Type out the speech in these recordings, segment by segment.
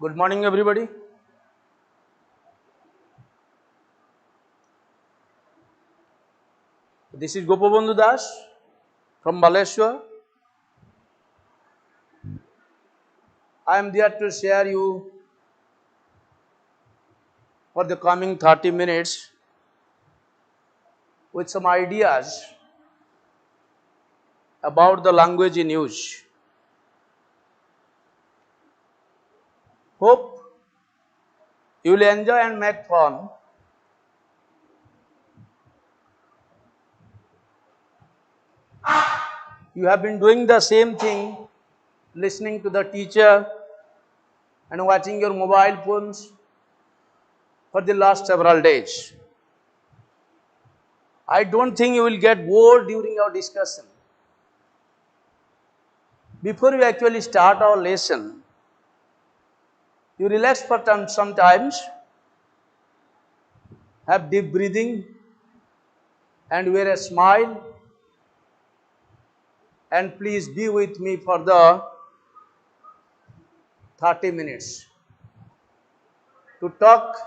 Good morning, everybody. This is Gopabandhu Das from Malaysia. I am there to share you for the coming 30 minutes with some ideas about the language in use. Hope you will enjoy and make fun. You have been doing the same thing, listening to the teacher and watching your mobile phones for the last several days. I don't think you will get bored during our discussion. Before we actually start our lesson, you relax for some times, have deep breathing and wear a smile, and please be with me for the 30 minutes to talk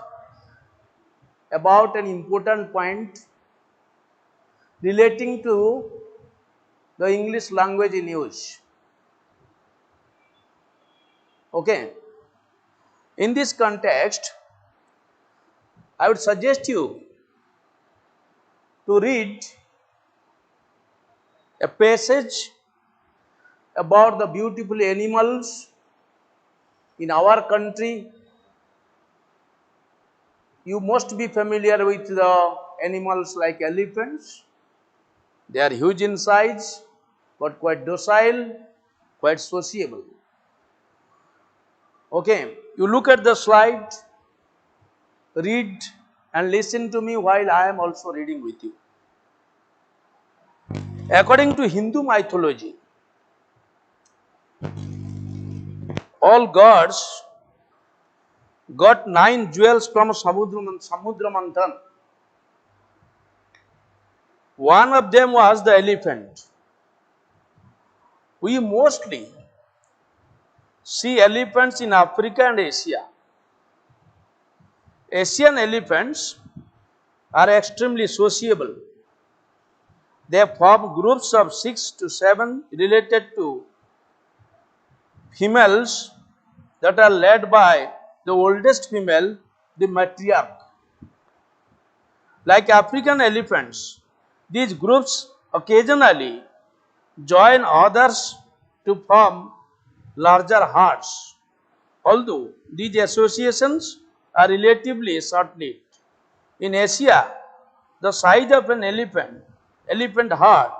about an important point relating to the English language in use. Okay. In this context, I would suggest you to read a passage about the beautiful animals in our country. You must be familiar with the animals like elephants. They are huge in size, but quite docile, quite sociable. Okay, you look at the slide, read and listen to me while I am also reading with you. According to Hindu mythology, all gods got 9 jewels from Samudra Manthan. One of them was the elephant. We mostly see elephants in Africa and Asia. Asian elephants are extremely sociable. They form groups of 6 to 7 related to females that are led by the oldest female, the matriarch. Like African elephants, these groups occasionally join others to form larger herds. Although these associations are relatively short-lived. In Asia, the size of an elephant herd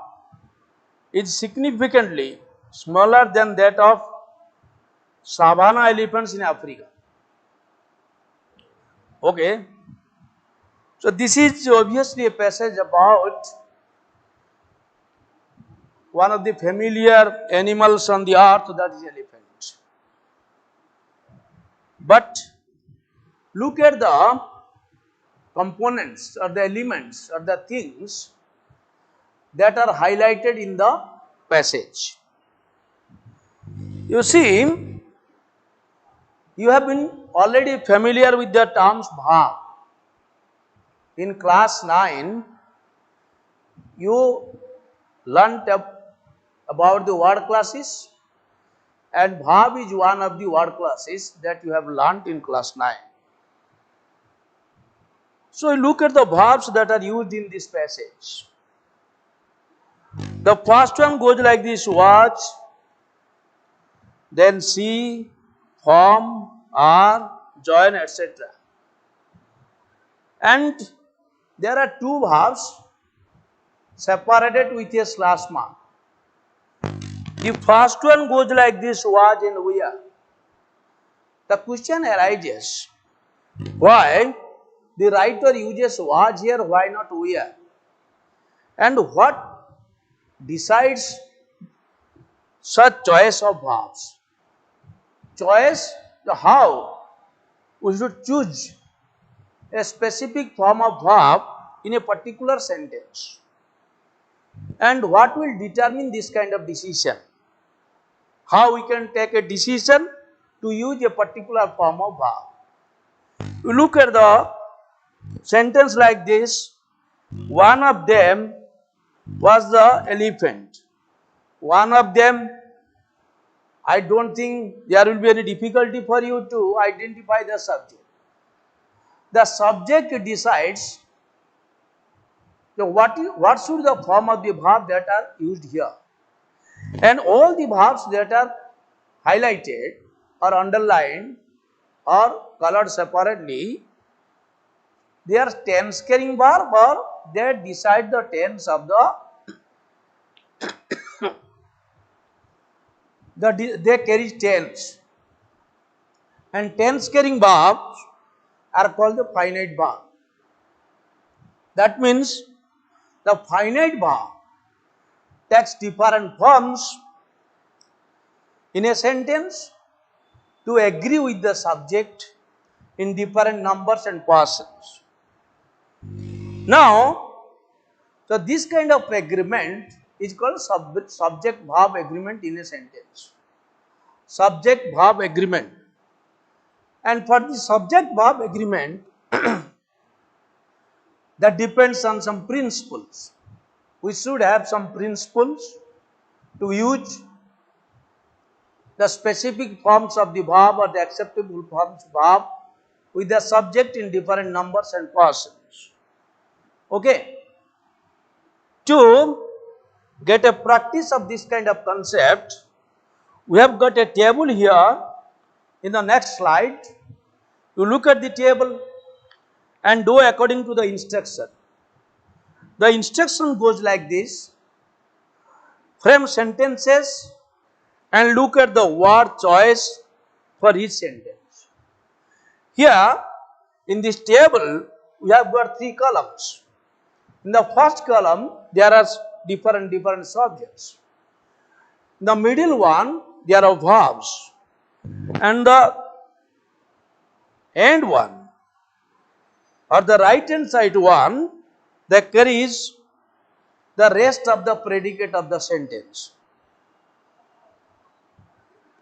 is significantly smaller than that of savanna elephants in Africa. Okay. So this is obviously a passage about one of the familiar animals on the earth, that is elephant. But look at the components or the elements or the things that are highlighted in the passage. You see, you have been already familiar with the terms bhav. In class 9, you learnt about the word classes, and bhav is one of the word classes that you have learnt in class 9. So look at the verbs that are used in this passage. The first one goes like this: watch, then see, form, are, join, etc. And there are 2 verbs separated with a slash mark. The first one goes like this: was and were. The question arises, why the writer uses was here, why not were? And what decides such choice of verbs? Choice, how we should choose a specific form of verb in a particular sentence. And what will determine this kind of decision? How we can take a decision to use a particular form of verb. You look at the sentence like this. One of them was the elephant. One of them, I don't think there will be any difficulty for you to identify the subject. The subject decides what should the form of the verb that are used here. And all the verbs that are highlighted or underlined or colored separately, they are tense carrying verb or they decide the tense of they carry tense. And tense carrying verbs are called the finite verb. That means the finite verb takes different forms in a sentence to agree with the subject in different numbers and persons. Now, so this kind of agreement is called subject-verb agreement in a sentence. Subject-verb agreement. And for the subject-verb agreement, that depends on some principles. We should have some principles to use the specific forms of the verb or the acceptable forms of verb with the subject in different numbers and persons. Okay. To get a practice of this kind of concept, we have got a table here in the next slide. You look at the table and do according to the instruction. The instruction goes like this. Frame sentences and look at the word choice for each sentence. Here in this table, we have got 3 columns. In the first column, there are different subjects. In the middle one, there are verbs. And the end one, or the right hand side one, that carries the rest of the predicate of the sentence.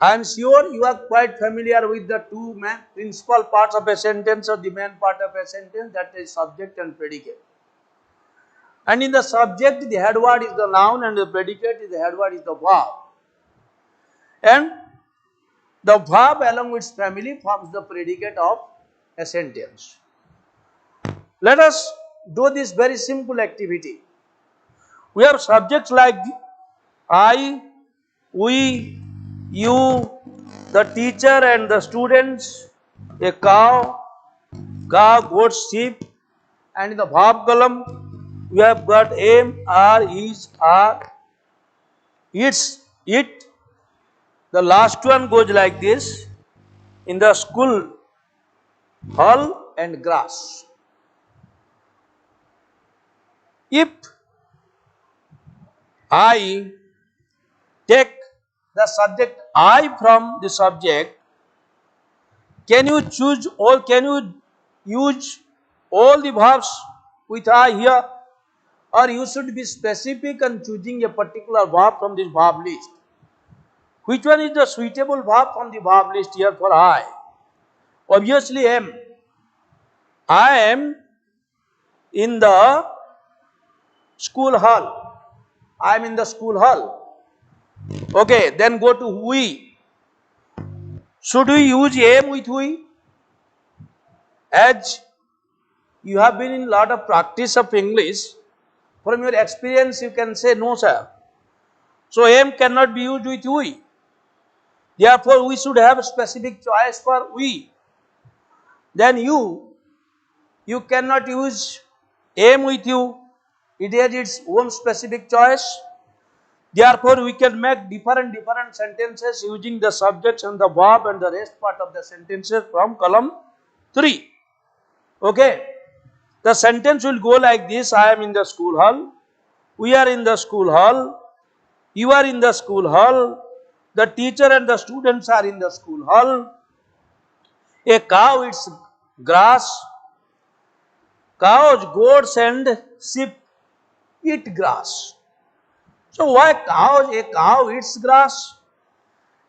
I am sure you are quite familiar with the two principal parts of a sentence or the main part of a sentence, that is subject and predicate. And in the subject, the head word is the noun and the predicate, the head word is the verb. And the verb along with its family forms the predicate of a sentence. Let us do this very simple activity. We have subjects like I, we, you, the teacher and the students, a cow, goat, sheep, and in the verb column, we have got am, are, is, are, its, it. The last one goes like this: in the school, hall and grass. If I take the subject I from the subject, can you use all the verbs with I here, or you should be specific and choosing a particular verb from this verb list? Which one is the suitable verb from the verb list here for I? Obviously am. I am in the school hall. I am in the school hall. Okay, then go to we. Should we use am with we? As you have been in a lot of practice of English, from your experience you can say no, sir. So am cannot be used with we. Therefore, we should have a specific choice for we. Then you cannot use am with you. It has its own specific choice. Therefore, we can make different sentences using the subjects and the verb and the rest part of the sentences from column 3. Okay. The sentence will go like this: I am in the school hall. We are in the school hall. You are in the school hall. The teacher and the students are in the school hall. A cow eats grass. Cows, goats and sheep eat grass. So why cows? A cow eats grass.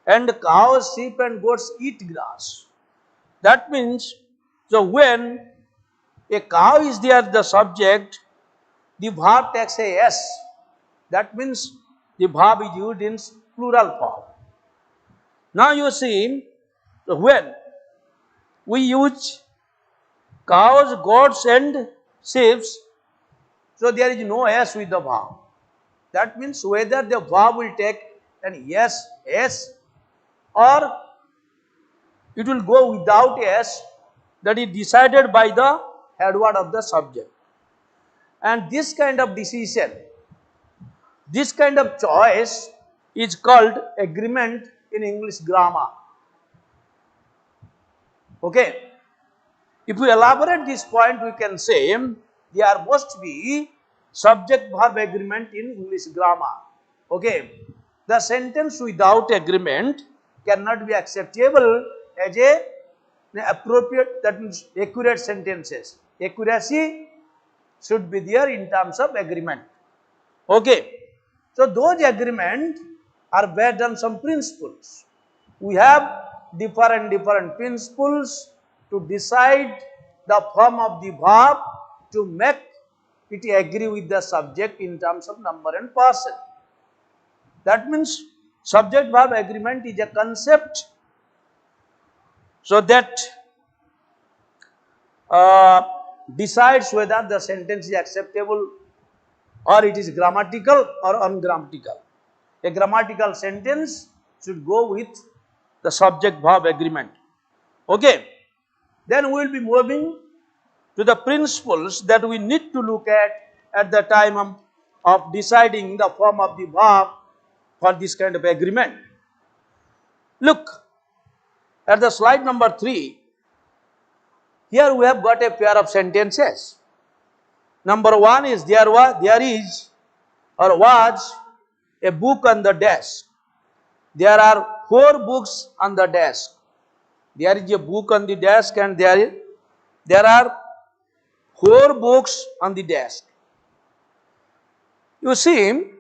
and cows, sheep and goats eat grass. That means, so when a cow is there, the subject, the verb takes a s. That means the verb is used in plural form. Now you see, when we use cows, goats and sheep, so there is no s with the verb. That means whether the verb will take an yes, s, or it will go without s, that is decided by the head word of the subject. And this kind of decision, this kind of choice is called agreement in English grammar. Okay. If we elaborate this point, we can say there must be subject-verb agreement in English grammar. Okay. The sentence without agreement cannot be acceptable as an appropriate, that means accurate sentences. Accuracy should be there in terms of agreement. Okay. So those agreements are based on some principles. We have different principles to decide the form of the verb to make it agree with the subject in terms of number and person. That means subject verb agreement is a concept so that decides whether the sentence is acceptable or it is grammatical or ungrammatical. A grammatical sentence should go with the subject verb agreement. Okay. Then we will be moving to the principles that we need to look at the time of deciding the form of the verb for this kind of agreement. Look at the slide number 3. Here we have got a pair of sentences. Number 1 is there is or was a book on the desk. There are 4 books on the desk. There is a book on the desk and there are 4 books on the desk. You see,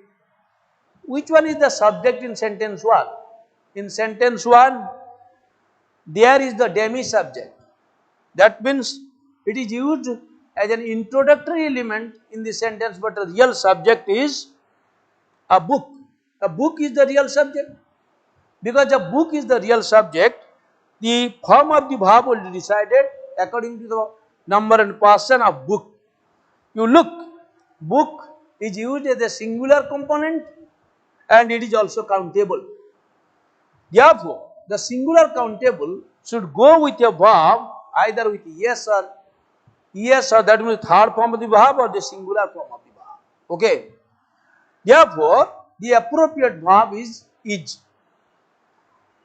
which one is the subject in sentence 1? In sentence 1, there is the demi-subject. That means it is used as an introductory element in the sentence, but the real subject is a book. A book is the real subject. Because a book is the real subject, the form of the verb will be decided according to the number and person of book. You look, book is used as a singular component and it is also countable. Therefore, the singular countable should go with a verb either with yes or that means third form of the verb or the singular form of the verb. Okay. Therefore, the appropriate verb is.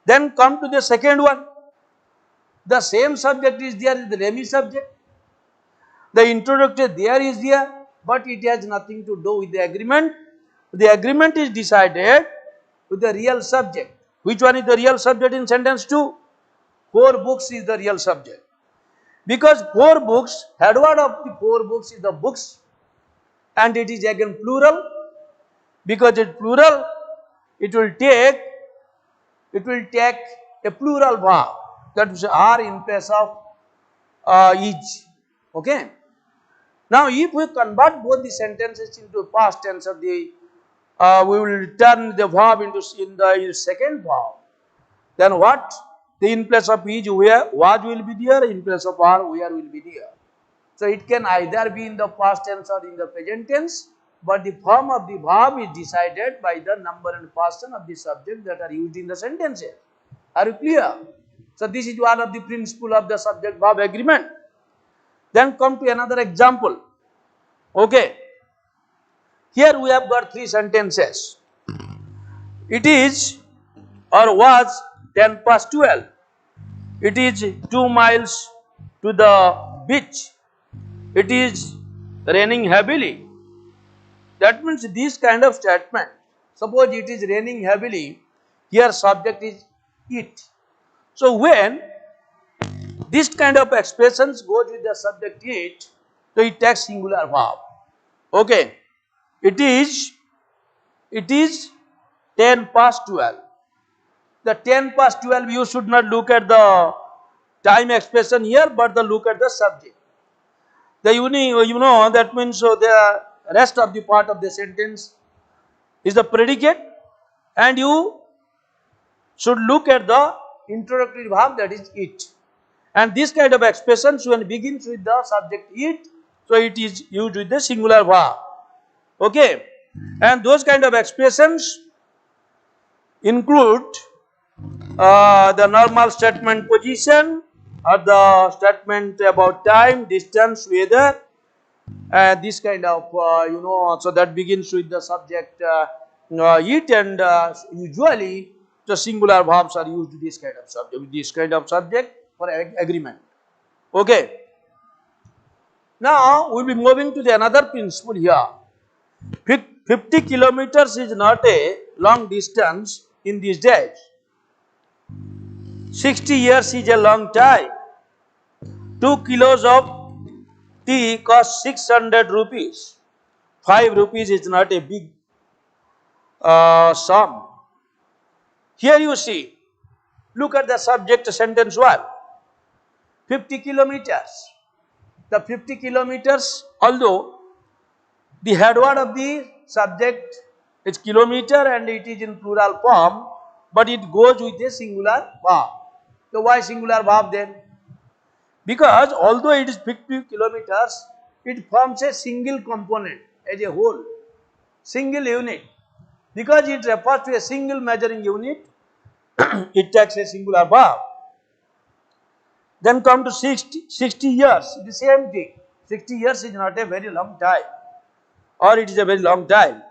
Then come to the second one. The same subject is there, the demi subject. The introductory there is there, but it has nothing to do with the agreement. The agreement is decided with the real subject. Which one is the real subject in sentence 2? 4 books is the real subject. Because 4 books, head word of the 4 books is the books, and it is again plural. Because it is plural, it will take a plural verb, that is are in place of is. Okay. Now, if we convert both the sentences into past tense of the, we will turn the verb into in the second verb. Then what? The in place of is where was will be there, in place of are where will be there. So it can either be in the past tense or in the present tense, but the form of the verb is decided by the number and person of the subject that are used in the sentences. Are you clear? So this is one of the principle of the subject verb agreement. Then come to another example. Okay. Here we have got 3 sentences. It is or was 10 past 12. It is 2 miles to the beach. It is raining heavily. That means this kind of statement. Suppose it is raining heavily. Here subject is it. So when this kind of expressions goes with the subject it, so it takes singular verb. Okay. It is 10 past 12. the 10 past 12, you should not look at the time expression here, but the look at the subject. The that means the rest of the part of the sentence is the predicate, and you should look at the introductory verb, that is it. And this kind of expressions when begins with the subject it, so it is used with the singular verb. Okay, and those kind of expressions include the normal statement position, or the statement about time, distance, weather, this kind of so that begins with the subject it, and usually the singular verbs are used with this kind of subject for agreement. Okay. Now we will be moving to the another principle here. 50 kilometers is not a long distance in these days. 60 years is a long time. 2 kilos of tea costs 600 rupees. 5 rupees is not a big sum. Here you see, look at the subject sentence 1. 50 kilometers. The 50 kilometers, although the head word of the subject is kilometer and it is in plural form, but it goes with a singular verb. So why singular verb then? Because although it is 50 kilometers, it forms a single component as a whole, single unit. Because it refers to a single measuring unit, it takes a singular verb. Then come to 60 years, the same thing. 60 years is not a very long time, or it is a very long time.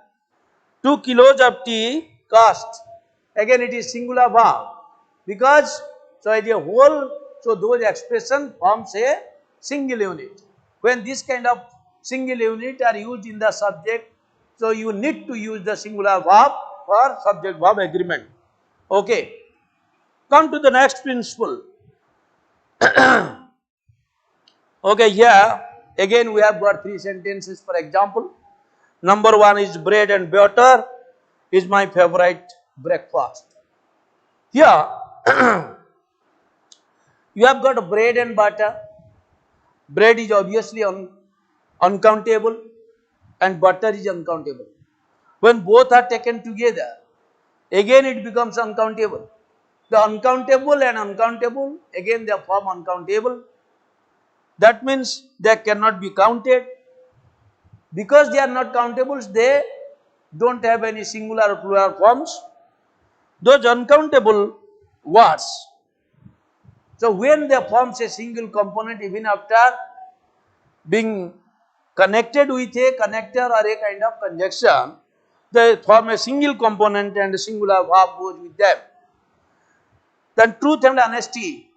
2 kilos of tea cost, again it is singular verb, because so as a whole, so those expression forms a single unit. When this kind of single unit are used in the subject, so you need to use the singular verb for subject verb agreement. Okay. Come to the next principle. Okay, here again we have got 3 sentences. For example, number 1 is bread and butter is my favorite breakfast. Here you have got bread and butter. Bread is obviously uncountable and butter is uncountable. When both are taken together, again it becomes uncountable. The uncountable and uncountable, again they form uncountable. That means they cannot be counted. Because they are not countables, they don't have any singular or plural forms. Those uncountable words, so when they forms a single component, even after being connected with a connector or a kind of conjunction, they form a single component and a singular verb goes with them. Then truth and honesty.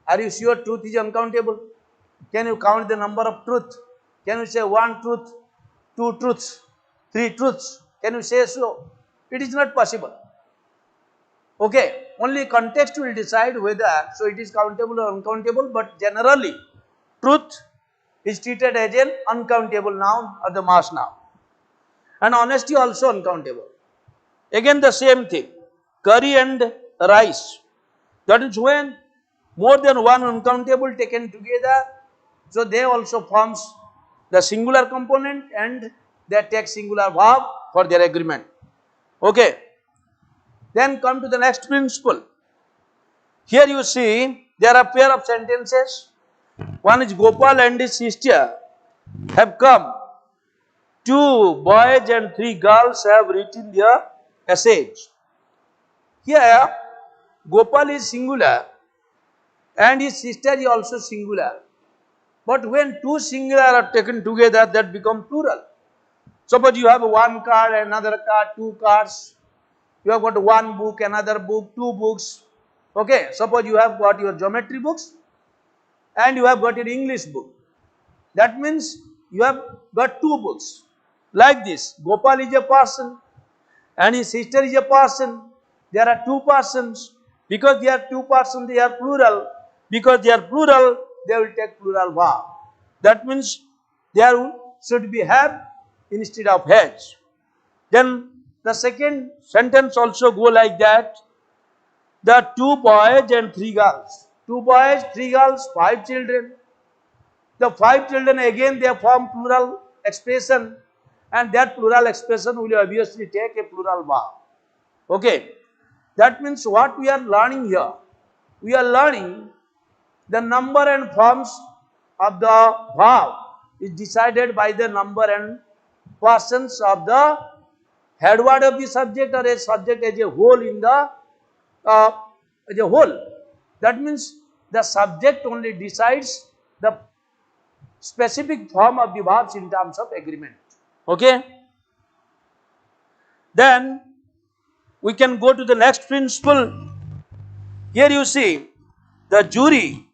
Are you sure truth is uncountable? Can you count the number of truth? Can you say 1 truth, 2 truths, 3 truths? Can you say so? It is not possible. Okay, only context will decide whether so it is countable or uncountable, but generally truth is treated as an uncountable noun or the mass noun. And honesty also uncountable. Again the same thing, curry and rice. That is when more than one uncountable taken together, so they also forms the singular component and they take singular verb for their agreement. Okay. Then come to the next principle. Here you see there are pair of sentences. One is Gopal and his sister have come. 2 boys and 3 girls have written their essays. Here Gopal is singular and his sister is also singular. But when 2 singular are taken together, that become plural. Suppose you have 1 card, another card, 2 cards. You have got 1 book, another book, 2 books. Okay, suppose you have got your geometry books and you have got your English book. That means you have got 2 books. Like this, Gopal is a person and his sister is a person. There are 2 persons. Because they are 2 persons, they are plural. Because they are plural, they will take plural verb. That means there should be have instead of has. Then the second sentence also go like that. The 2 boys and 3 girls. 2 boys, 3 girls, 5 children. The 5 children again they form plural expression, and that plural expression will obviously take a plural verb. Okay, that means what we are learning here? We are learning the number and forms of the verb is decided by the number and persons of the head word of the subject or a subject as a whole in the uh, as a whole. That means the subject only decides the specific form of the verbs in terms of agreement. Okay. Then we can go to the next principle. Here you see the jury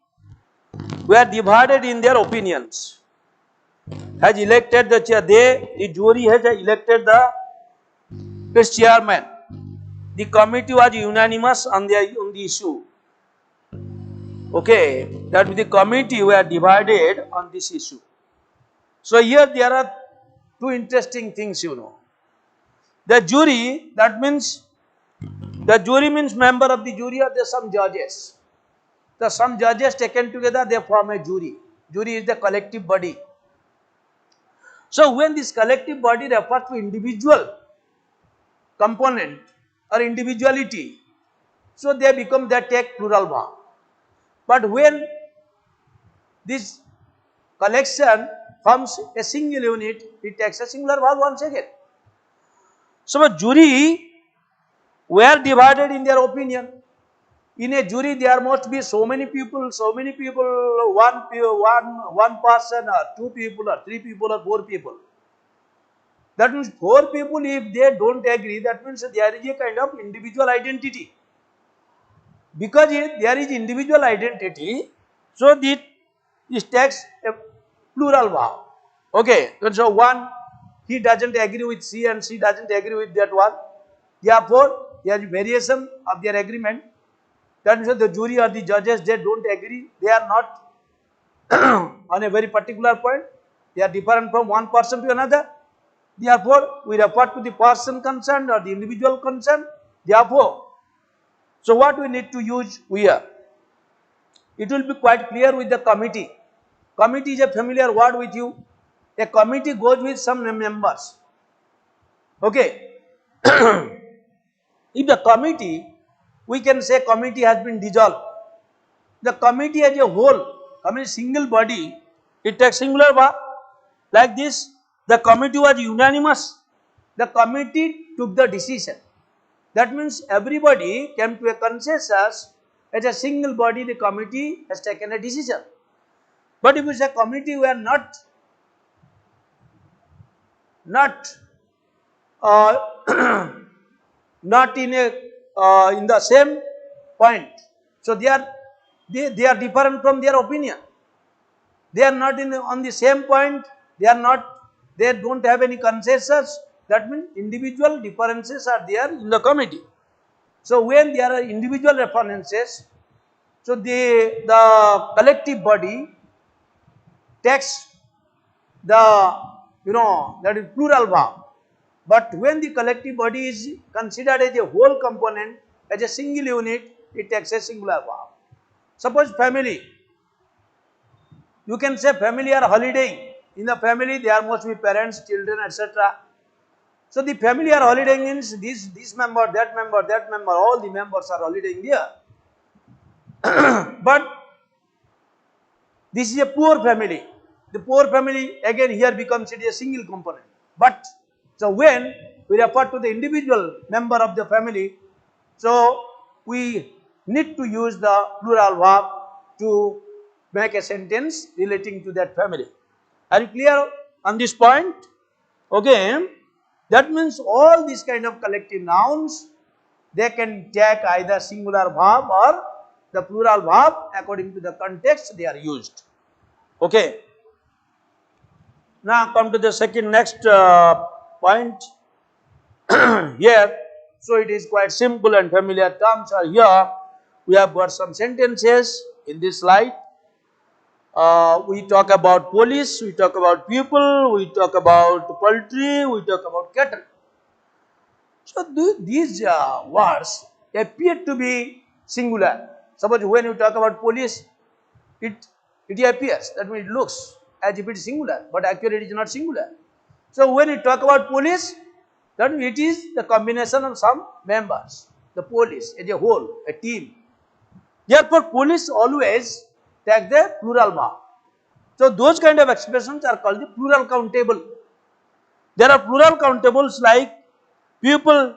were divided in their opinions. Has elected the chair. The jury has elected the chairman. The committee was unanimous on the issue. Okay, that the committee were divided on this issue. So here there are two interesting things, you know. The jury, that means the jury means member of the jury or there some judges. The some judges taken together they form a jury. Jury is the collective body. So when this collective body refers to individual component or individuality, so they become they take plural verb. But when this collection forms a single unit, it takes a singular verb once again. So a jury were divided in their opinion. In a jury, there must be so many people, one person, or 2 people, or 3 people, or 4 people. That means 4 people, if they don't agree, that means there is a kind of individual identity. Because there is individual identity, so this takes a plural verb. Okay, so one, he doesn't agree with C and C doesn't agree with that one. Therefore, there is variation of their agreement. That means the jury or the judges, they don't agree. They are not on a very particular point. They are different from one person to another. Therefore, we refer to the person concerned or the individual concerned. Therefore, so what we need to use here? It will be quite clear with the committee. Committee is a familiar word with you. A committee goes with some members. Okay. If the committee, we can say committee has been dissolved. The committee as a whole, committee single body, it takes singular verb. Like this, the committee was unanimous. The committee took the decision. That means everybody came to a consensus. As a single body, the committee has taken a decision. But if it's a committee who are not not in the same point, so they are different from their opinion. They are not on the same point. They don't have any consensus. That means individual differences are there in the committee. So when there are individual differences, so the collective body takes the that is plural verb. But when the collective body is considered as a whole component, as a single unit, it takes a singular verb. Suppose family. You can say family are holidaying. In the family, there must be parents, children, etc. So the family are holidaying means this member, that member, all the members are holidaying there. But this is a poor family. The poor family again here becomes a single component. But so when we refer to the individual member of the family, so we need to use the plural verb to make a sentence relating to that family. Are you clear on this point? Okay. That means all these kind of collective nouns, they can take either singular verb or the plural verb according to the context they are used. Okay. Now come to the next point here. So it is quite simple and familiar terms are here. We have got some sentences in this slide. We talk about police, we talk about people, we talk about poultry, we talk about cattle. So these words appear to be singular. Suppose when you talk about police, it appears, that means it looks as if it is singular, but actually it is not singular. So when you talk about police, that means it is the combination of some members, the police as a whole, a team. Therefore, police always take the plural verb. So those kind of expressions are called the plural countable. There are plural countables like people,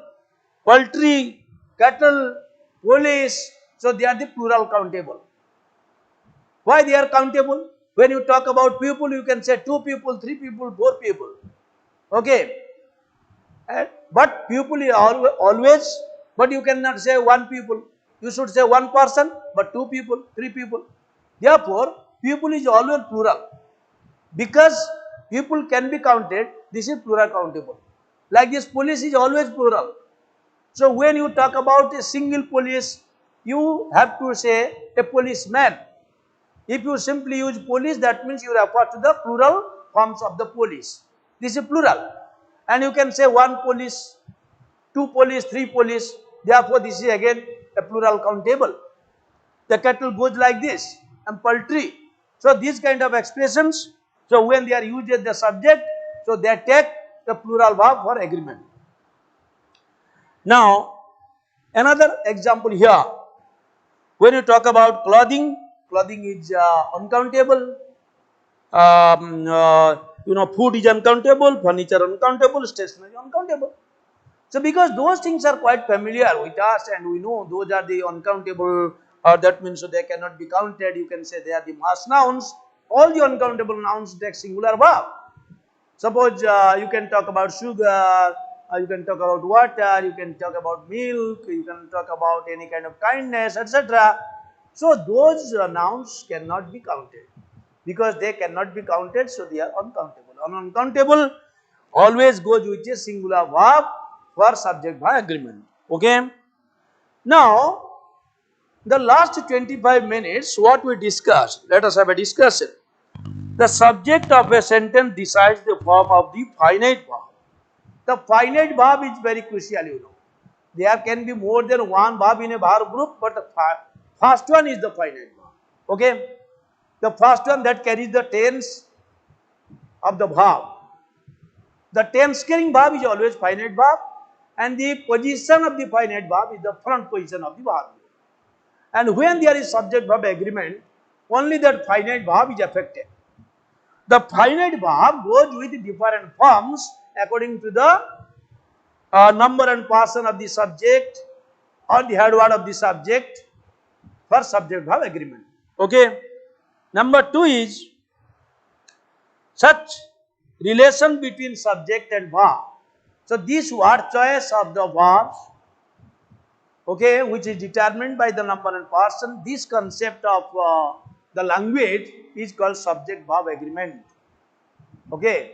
poultry, cattle, police. So they are the plural countable. Why they are countable? When you talk about people, you can say 2 people, 3 people, 4 people. Okay. But people is always, but you cannot say 1 people. You should say 1 person, but 2 people, 3 people. Therefore, people is always plural. Because people can be counted, this is plural countable. Like this, police is always plural. So when you talk about a single police, you have to say a policeman. If you simply use police, that means you refer to the plural forms of the police. This is plural. And you can say 1 police, 2 police, 3 police. Therefore, this is again a plural countable. The cattle goes like this, and poultry. So these kind of expressions, so when they are used as the subject, so they take the plural verb for agreement. Now, another example here. When you talk about clothing, clothing is uncountable. Food is uncountable, furniture uncountable, stationery uncountable. So because those things are quite familiar with us and we know those are the uncountable, that means so they cannot be counted, you can say they are the mass nouns. All the uncountable nouns take singular verb. Suppose you can talk about sugar, you can talk about water, you can talk about milk, you can talk about any kind of kindness, etc. So those nouns cannot be counted. Because they cannot be counted, so they are uncountable. Uncountable always goes with a singular verb for subject by agreement. Okay. Now, the last 25 minutes, what we discussed, let us have a discussion. The subject of a sentence decides the form of the finite verb. The finite verb is very crucial, you know. There can be more than one verb in a verb group, but the first one is the finite verb. Okay. The first one that carries the tense of the verb. The tense carrying verb is always finite verb, and the position of the finite verb is the front position of the verb. And when there is subject verb agreement, only that finite verb is affected. The finite verb goes with different forms according to the number and person of the subject or the head word of the subject for subject verb agreement. Okay. Number 2 is such relation between subject and verb. So this word choice of the verbs, okay, which is determined by the number and person, this concept of the language is called subject verb agreement. Okay.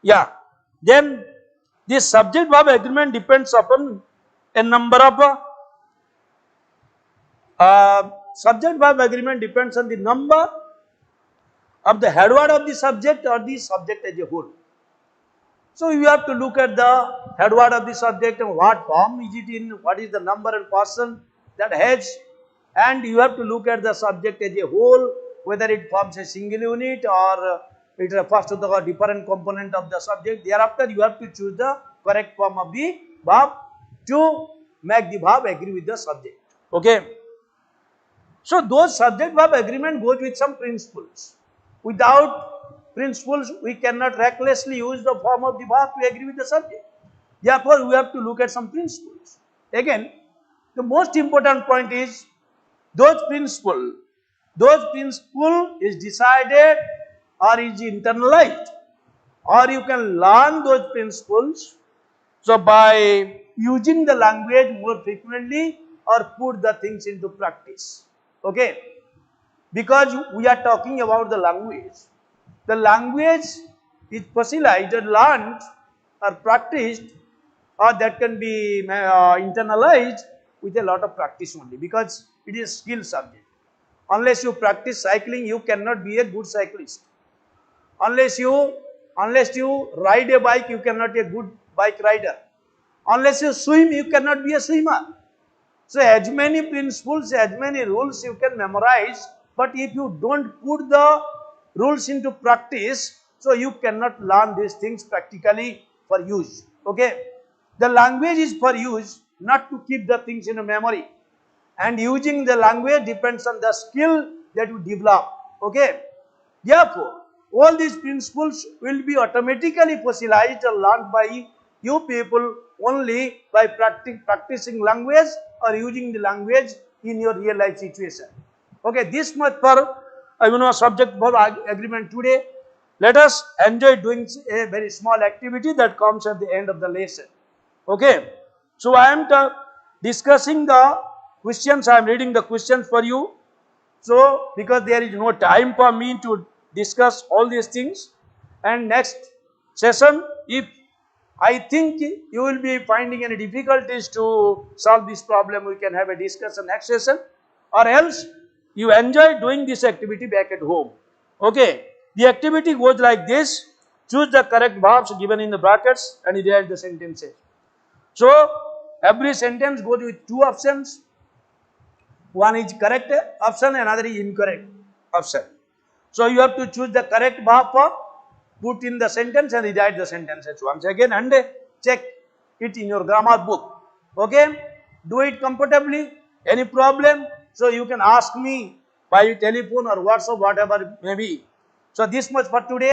Yeah. Then this subject verb agreement depends upon a number of subject verb agreement depends on the number of the head word of the subject or the subject as a whole. So you have to look at the head word of the subject and what form is it in, what is the number and person that has, and you have to look at the subject as a whole, whether it forms a single unit or it refers to the different component of the subject. Thereafter you have to choose the correct form of the verb to make the verb agree with the subject. Okay. So those subject verb agreement goes with some principles. Without principles, we cannot recklessly use the form of the verb to agree with the subject. Therefore, we have to look at some principles. Again, the most important point is those principle is decided or is internalized, or you can learn those principles. So by using the language more frequently or put the things into practice. Okay. Because we are talking about the language. The language is facilitated, learned or practiced, or that can be internalized with a lot of practice only, because it is a skill subject. Unless you practice cycling, you cannot be a good cyclist. Unless you ride a bike, you cannot be a good bike rider. Unless you swim, you cannot be a swimmer. So as many principles, as many rules you can memorize, but if you don't put the rules into practice, so you cannot learn these things practically for use. Okay. The language is for use, not to keep the things in a memory. And using the language depends on the skill that you develop. Okay. Therefore, all these principles will be automatically fossilized or learned by you people only by practicing language or using the language in your real life situation. Okay, this much for subject for agreement today. Let us enjoy doing a very small activity that comes at the end of the lesson. Okay, so I am discussing the questions. I am reading the questions for you. So, because there is no time for me to discuss all these things, and next session, if I think you will be finding any difficulties to solve this problem, we can have a discussion next session, or else you enjoy doing this activity back at home. Okay, the activity goes like this: choose the correct verbs given in the brackets and rewrite the sentences. So, every sentence goes with two options. One is correct option, another is incorrect option. So you have to choose the correct verb for put in the sentence and rewrite the sentences once again and check it in your grammar book. Okay, do it comfortably. Any problem? So you can ask me by telephone or WhatsApp, whatever it may be. So this much for today.